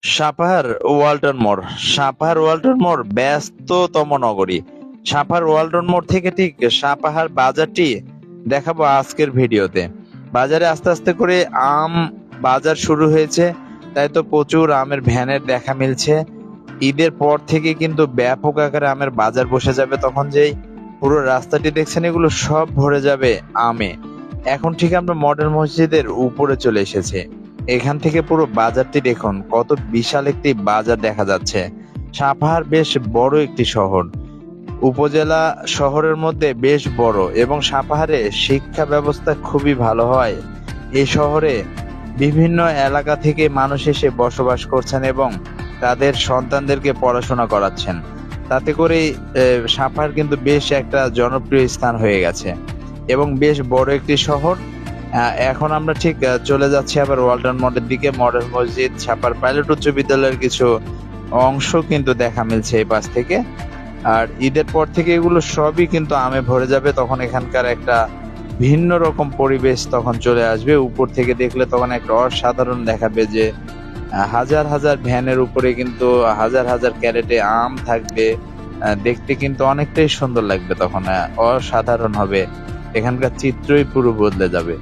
সাপাহার ওয়ালটন মোড় ব্যস্ততম নগরী। সাপাহার ওয়ালটন মোড় থেকে ঠিক সাপাহার বাজারটি দেখাবো আজকের ভিডিওতে। বাজারে আস্তে আস্তে করে আম বাজার শুরু হয়েছে, তাই তো প্রচুর আমের ভ্যানের দেখা মিলছে। ঈদের পর থেকে কিন্তু ব্যাপক আকারে আমের বাজার বসে যাবে, তখন যেই পুরো রাস্তাটি দেখছেন এগুলো সব ভরে যাবে আমে। এখন ঠিক আমরা মডেল মসজিদের উপরে চলে এসেছি। এখান থেকে পুরো বাজারটি দেখুন, কত বিশাল একটি বাজার দেখা যাচ্ছে। সাপাহার বেশ বড় একটি শহর, উপজেলা শহরের মধ্যে বেশ বড়, এবং সাপাহারে শিক্ষা ব্যবস্থা খুবই ভালো হয়। এই শহরে বিভিন্ন এলাকা থেকে মানুষ এসে বসবাস করছেন এবং তাদের সন্তানদেরকে পড়াশোনা করাচ্ছেন। তাতে করে সাপাহার কিন্তু বেশ একটা জনপ্রিয় স্থান হয়ে গেছে এবং বেশ বড় একটি শহর। এখন আমরা ঠিক চলে যাচ্ছি আবার ওয়ালটন মোড়ের দিকে। মডেল মসজিদ, সাপাহার পাইলট উচ্চ বিদ্যালয়ের কিছু অংশ কিন্তু দেখা মিলছে এই পাশ থেকে। আর ঈদের পর থেকে এগুলো সবই কিন্তু আমে ভরে যাবে, তখন এখানকার একটা ভিন্ন রকম পরিবেশ তখন চলে আসবে। উপর থেকে দেখলে তখন একটা অসাধারণ দেখাবে যে হাজার হাজার ভ্যানের উপরে কিন্তু হাজার হাজার ক্যারেটে আম থাকবে। দেখতে কিন্তু অনেকটাই সুন্দর লাগবে, তখন অসাধারণ হবে, এখানকার চিত্রই পুরো বদলে যাবে।